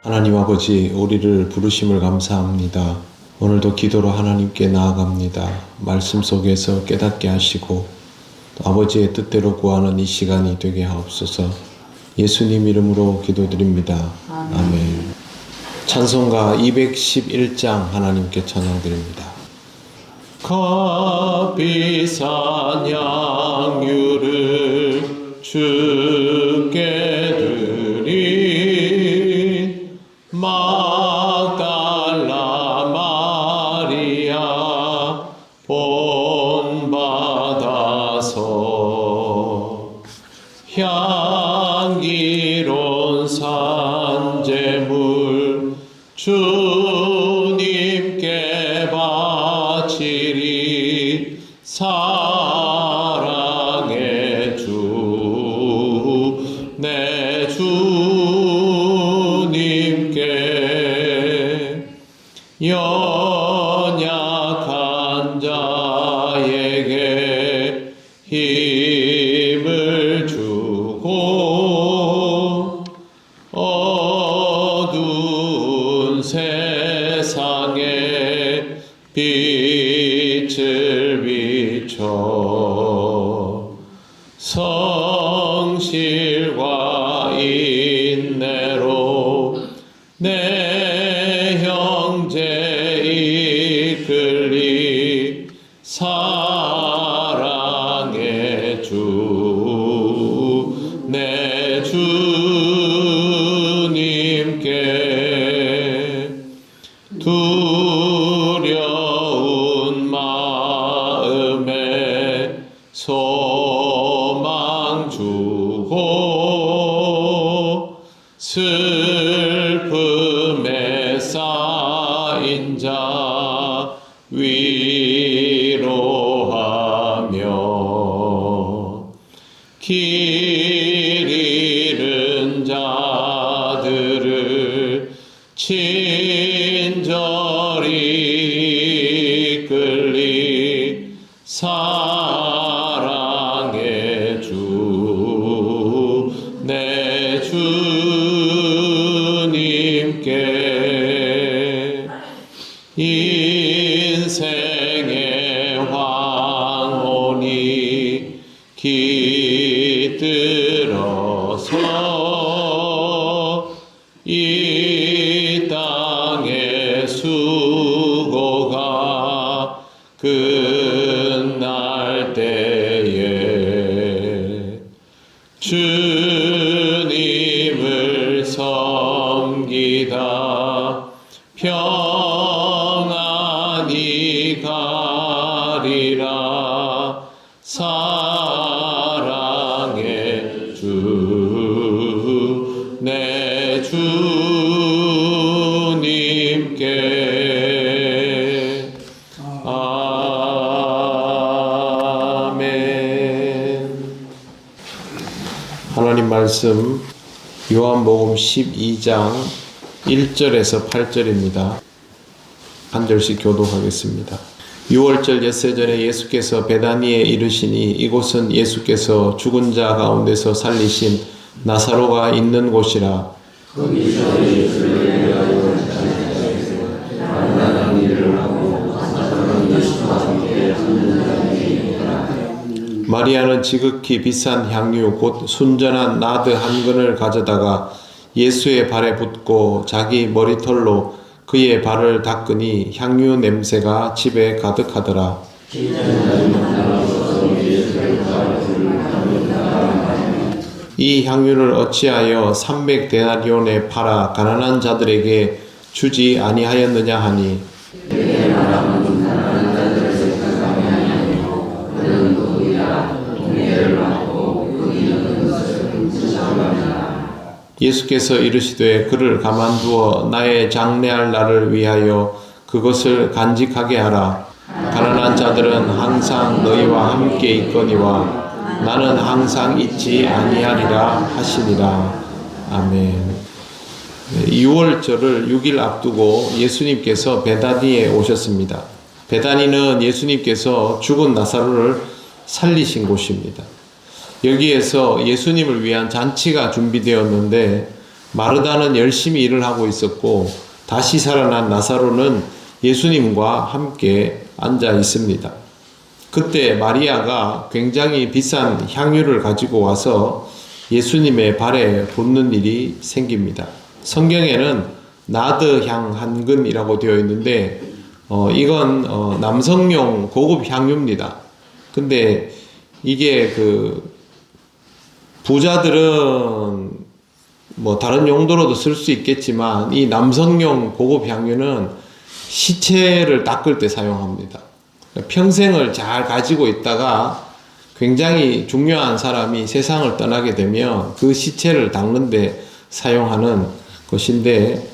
하나님 아버지, 우리를 부르심을 감사합니다. 오늘도 기도로 하나님께 나아갑니다. 말씀 속에서 깨닫게 하시고 또 아버지의 뜻대로 구하는 이 시간이 되게 하옵소서. 예수님 이름으로 기도드립니다. 아멘. 찬송가 211장 하나님께 찬양드립니다. 값비싼 양유를 주께 드린 막달라 마리아 본받아서 향기로운 산제물 주님께 바치리. 사랑의 주 내 주님께 연약한 자에게 힘을 주고 어두운 세상에 빛을 비춰 성실과 인내로 내 형제 이끌리. 사랑의 주 내 주님께 두려운 마음에 소망 주고 슬픔에 쌓인 자 위로하며 길 잃은 자들을 친절히 이끌리. 사랑의 주 내 주님께 인생의 황혼이 깃들어서 이 땅의 수고가 끝날 때에 주님을 섬기다 평안히 가리라. 사랑의 주 내 주님께. 아멘. 하나님 말씀 요한복음 12장 1절에서 8절입니다. 한 절씩 교독하겠습니다. 6월절 엿새 전에 예수께서 베다니에 이르시니 이곳은 예수께서 죽은 자 가운데서 살리신 나사로가 있는 곳이라. 거기서 예수를 위하여 만나는 일을 하고 나사로는 예수와 함께 앉은 자들이 있더라. 마리아는 지극히 비싼 향유 곧 순전한 나드 한 근을 가져다가 예수의 발에 붓고 자기 머리털로 그의 발을 닦으니 향유 냄새가 집에 가득하더라. 이 향유를 어찌하여 300데나리온에 팔아 가난한 자들에게 주지 아니하였느냐 하니. 예수께서 이르시되 그를 가만두어 나의 장래할 날을 위하여 그것을 간직하게 하라. 가난한 자들은 항상 너희와 함께 있거니와 나는 항상 있지 아니하리라 하시니라. 아멘. 6월절을 6일 앞두고 예수님께서 베다니에 오셨습니다. 베다니는 예수님께서 죽은 나사로를 살리신 곳입니다. 여기에서 예수님을 위한 잔치가 준비되었는데 마르다는 열심히 일을 하고 있었고 다시 살아난 나사로는 예수님과 함께 앉아 있습니다. 그때 마리아가 굉장히 비싼 향유를 가지고 와서 예수님의 발에 붓는 일이 생깁니다. 성경에는 나드향 한 근이라고 되어 있는데 이건 남성용 고급 향유입니다. 근데 이게 그 부자들은 뭐 다른 용도로도 쓸 수 있겠지만 이 남성용 고급 향유는 시체를 닦을 때 사용합니다. 평생을 잘 가지고 있다가 굉장히 중요한 사람이 세상을 떠나게 되면 그 시체를 닦는 데 사용하는 것인데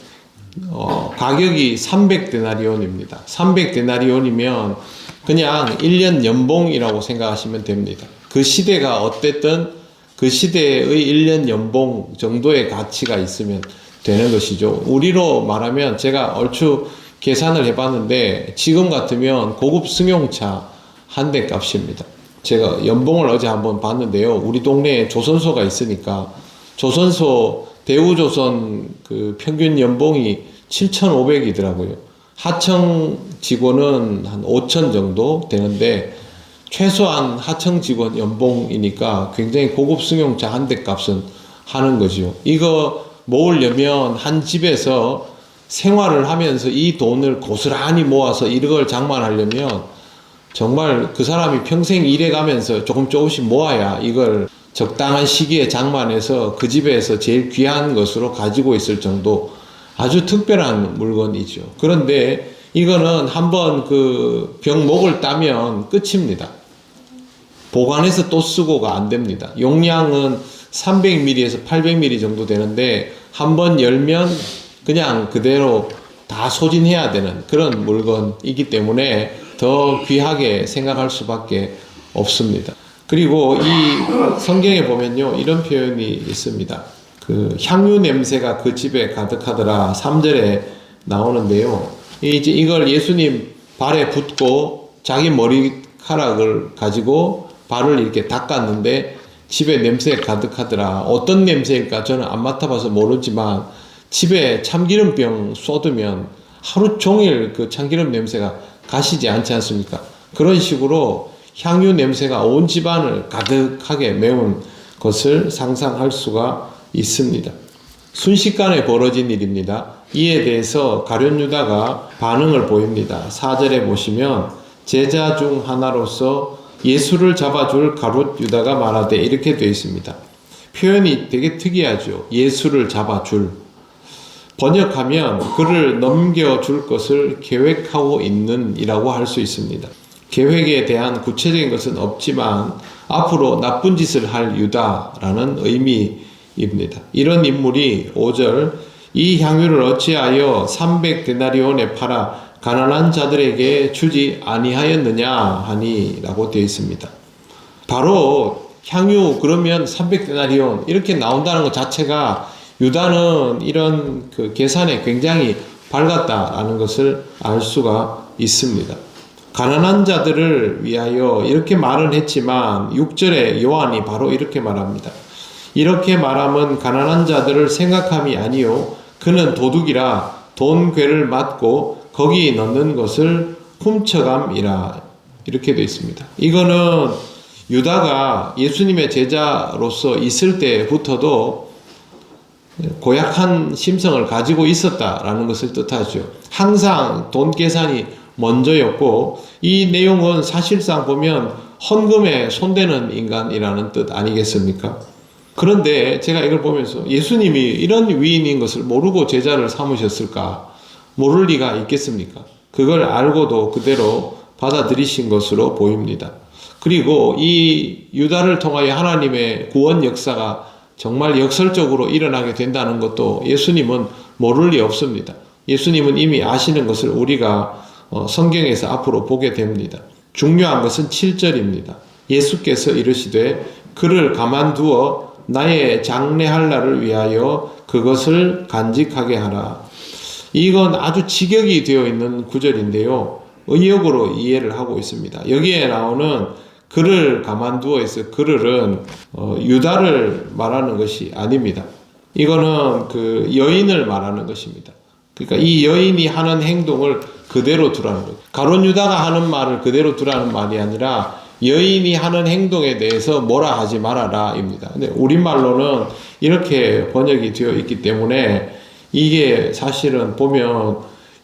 가격이 300데나리온입니다. 300데나리온이면 그냥 1년 연봉이라고 생각하시면 됩니다. 그 시대가 어땠든 그 시대의 1년 연봉 정도의 가치가 있으면 되는 것이죠. 우리로 말하면 제가 얼추 계산을 해봤는데 지금 같으면 고급 승용차 한 대 값입니다. 제가 연봉을 어제 한번 봤는데요. 우리 동네에 조선소가 있으니까 조선소 대우조선 그 평균 연봉이 7,500이더라고요. 하청 직원은 한 5,000 정도 되는데 최소한 하청 직원 연봉이니까 굉장히 고급 승용차 한 대 값은 하는 거죠. 이거 모으려면 한 집에서 생활을 하면서 이 돈을 고스란히 모아서 이걸 장만하려면 정말 그 사람이 평생 일해가면서 조금씩 모아야 이걸 적당한 시기에 장만해서 그 집에서 제일 귀한 것으로 가지고 있을 정도 아주 특별한 물건이죠. 그런데 이거는 한번 그 병목을 따면 끝입니다. 보관해서 또 쓰고가 안 됩니다. 용량은 300ml에서 800ml 정도 되는데 한번 열면 그냥 그대로 다 소진해야 되는 그런 물건이기 때문에 더 귀하게 생각할 수밖에 없습니다. 그리고 이 성경에 보면요, 이런 표현이 있습니다. 그 향유 냄새가 그 집에 가득하더라 3절에 나오는데요. 이제 이걸 예수님 발에 붓고 자기 머리카락을 가지고 발을 이렇게 닦았는데 집에 냄새가 가득하더라. 어떤 냄새일까 저는 안 맡아봐서 모르지만 집에 참기름병 쏟으면 하루 종일 그 참기름 냄새가 가시지 않지 않습니까? 그런 식으로 향유 냄새가 온 집안을 가득하게 메운 것을 상상할 수가 있습니다. 순식간에 벌어진 일입니다. 이에 대해서 가룟 유다가 반응을 보입니다. 4절에 보시면 제자 중 하나로서 예수를 잡아줄 가룟 유다가 말하되 이렇게 되어 있습니다. 표현이 되게 특이하죠. 예수를 잡아줄. 번역하면 그를 넘겨줄 것을 계획하고 있는 이라고 할 수 있습니다. 계획에 대한 구체적인 것은 없지만 앞으로 나쁜 짓을 할 유다라는 의미입니다. 이런 인물이 5절 이 향유를 어찌하여 300데나리온에 팔아 가난한 자들에게 주지 아니하였느냐 하니 라고 되어 있습니다. 바로 향유 그러면 300데나리온 이렇게 나온다는 것 자체가 유다는 이런 그 계산에 굉장히 밝았다라는 것을 알 수가 있습니다. 가난한 자들을 위하여 이렇게 말은 했지만 6절에 요한이 바로 이렇게 말합니다. 이렇게 말함은 가난한 자들을 생각함이 아니요 그는 도둑이라 돈 괴를 맞고 거기 넣는 것을 훔쳐감이라 이렇게 되어 있습니다. 이거는 유다가 예수님의 제자로서 있을 때부터도 고약한 심성을 가지고 있었다라는 것을 뜻하죠. 항상 돈 계산이 먼저였고 이 내용은 사실상 보면 헌금에 손대는 인간이라는 뜻 아니겠습니까? 그런데 제가 이걸 보면서 예수님이 이런 위인인 것을 모르고 제자를 삼으셨을까? 모를 리가 있겠습니까? 그걸 알고도 그대로 받아들이신 것으로 보입니다. 그리고 이 유다를 통하여 하나님의 구원 역사가 정말 역설적으로 일어나게 된다는 것도 예수님은 모를 리 없습니다. 예수님은 이미 아시는 것을 우리가 성경에서 앞으로 보게 됩니다. 중요한 것은 7절입니다. 예수께서 이르시되 그를 가만두어 나의 장래할 날을 위하여 그것을 간직하게 하라. 이건 아주 직역이 되어 있는 구절인데요. 의역으로 이해를 하고 있습니다. 여기에 나오는 그를 가만두어 해서 그를은 유다를 말하는 것이 아닙니다. 이거는 그 여인을 말하는 것입니다. 그러니까 이 여인이 하는 행동을 그대로 두라는 거예요. 가룟 유다가 하는 말을 그대로 두라는 말이 아니라 여인이 하는 행동에 대해서 뭐라 하지 말아라 입니다. 근데 우리말로는 이렇게 번역이 되어 있기 때문에 이게 사실은 보면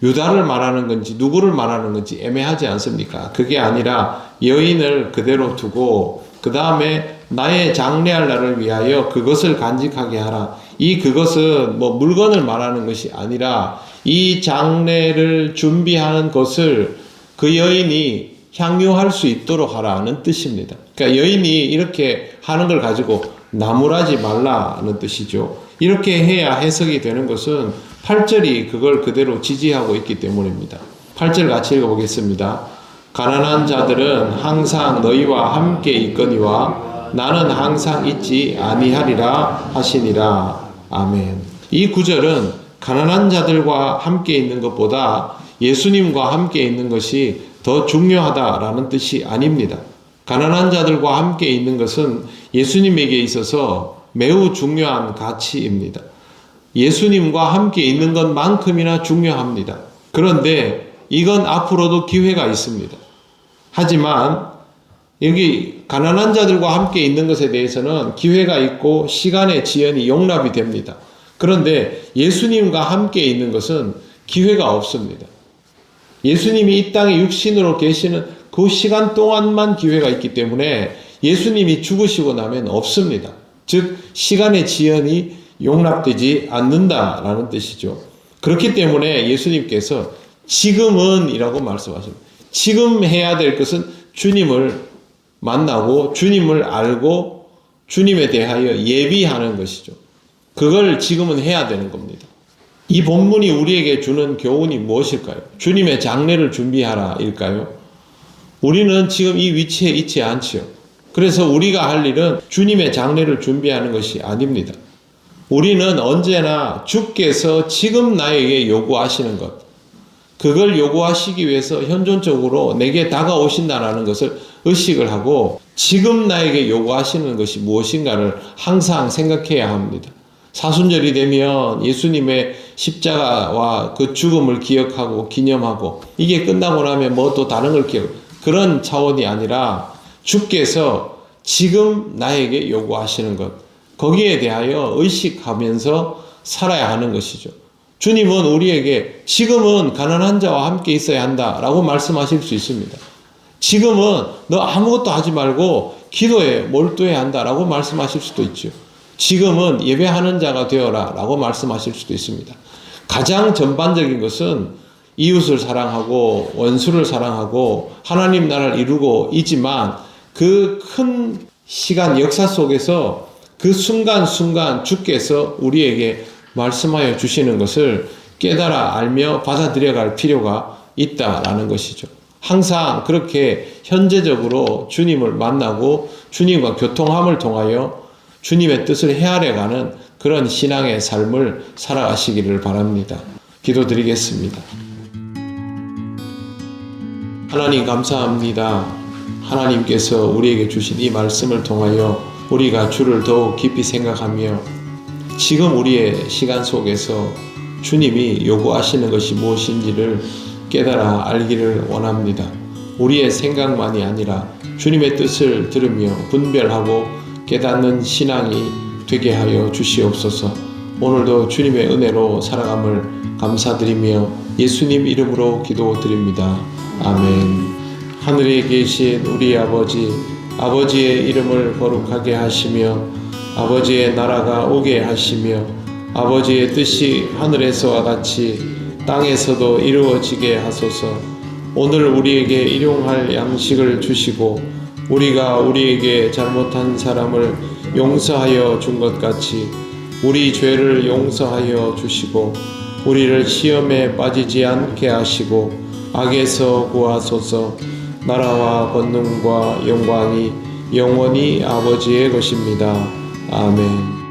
유다를 말하는 건지 누구를 말하는 건지 애매하지 않습니까? 그게 아니라 여인을 그대로 두고 그 다음에 나의 장래할 날을 위하여 그것을 간직하게 하라. 이 그것은 뭐 물건을 말하는 것이 아니라 이 장래를 준비하는 것을 그 여인이 향유할 수 있도록 하라는 뜻입니다. 그러니까 여인이 이렇게 하는 걸 가지고 나무라지 말라는 뜻이죠. 이렇게 해야 해석이 되는 것은 8절이 그걸 그대로 지지하고 있기 때문입니다. 8절 같이 읽어보겠습니다. 가난한 자들은 항상 너희와 함께 있거니와 나는 항상 있지 아니하리라 하시니라. 아멘. 이 구절은 가난한 자들과 함께 있는 것보다 예수님과 함께 있는 것이 더 중요하다라는 뜻이 아닙니다. 가난한 자들과 함께 있는 것은 예수님에게 있어서 매우 중요한 가치입니다. 예수님과 함께 있는 것만큼이나 중요합니다. 그런데 이건 앞으로도 기회가 있습니다. 하지만 여기 가난한 자들과 함께 있는 것에 대해서는 기회가 있고 시간의 지연이 용납이 됩니다. 그런데 예수님과 함께 있는 것은 기회가 없습니다. 예수님이 이 땅에 육신으로 계시는 그 시간 동안만 기회가 있기 때문에 예수님이 죽으시고 나면 없습니다. 즉 시간의 지연이 용납되지 않는다라는 뜻이죠. 그렇기 때문에 예수님께서 지금은 이라고 말씀하십니다. 지금 해야 될 것은 주님을 만나고 주님을 알고 주님에 대하여 예비하는 것이죠. 그걸 지금은 해야 되는 겁니다. 이 본문이 우리에게 주는 교훈이 무엇일까요? 주님의 장례를 준비하라 일까요? 우리는 지금 이 위치에 있지 않지요. 그래서 우리가 할 일은 주님의 장례를 준비하는 것이 아닙니다. 우리는 언제나 주께서 지금 나에게 요구하시는 것, 그걸 요구하시기 위해서 현존적으로 내게 다가오신다는 것을 의식을 하고 지금 나에게 요구하시는 것이 무엇인가를 항상 생각해야 합니다. 사순절이 되면 예수님의 십자가와 그 죽음을 기억하고 기념하고 이게 끝나고 나면 뭐 또 다른 걸 기억, 그런 차원이 아니라 주께서 지금 나에게 요구하시는 것, 거기에 대하여 의식하면서 살아야 하는 것이죠. 주님은 우리에게 지금은 가난한 자와 함께 있어야 한다라고 말씀하실 수 있습니다. 지금은 너 아무것도 하지 말고 기도에 몰두해야 한다라고 말씀하실 수도 있죠. 지금은 예배하는 자가 되어라 라고 말씀하실 수도 있습니다. 가장 전반적인 것은 이웃을 사랑하고 원수를 사랑하고 하나님 나라를 이루고 이지만 그 큰 시간 역사 속에서 그 순간순간 주께서 우리에게 말씀하여 주시는 것을 깨달아 알며 받아들여갈 필요가 있다라는 것이죠. 항상 그렇게 현재적으로 주님을 만나고 주님과 교통함을 통하여 주님의 뜻을 헤아려가는 그런 신앙의 삶을 살아가시기를 바랍니다. 기도드리겠습니다. 하나님 감사합니다. 하나님께서 우리에게 주신 이 말씀을 통하여 우리가 주를 더욱 깊이 생각하며 지금 우리의 시간 속에서 주님이 요구하시는 것이 무엇인지를 깨달아 알기를 원합니다. 우리의 생각만이 아니라 주님의 뜻을 들으며 분별하고 깨닫는 신앙이 되게 하여 주시옵소서. 오늘도 주님의 은혜로 살아감을 감사드리며 예수님 이름으로 기도드립니다. 아멘. 하늘에 계신 우리 아버지, 아버지의 이름을 거룩하게 하시며 아버지의 나라가 오게 하시며 아버지의 뜻이 하늘에서와 같이 땅에서도 이루어지게 하소서. 오늘 우리에게 일용할 양식을 주시고 우리가 우리에게 잘못한 사람을 용서하여 준 것 같이 우리 죄를 용서하여 주시고 우리를 시험에 빠지지 않게 하시고 악에서 구하소서. 나라와 권능과 영광이 영원히 아버지의 것입니다. 아멘.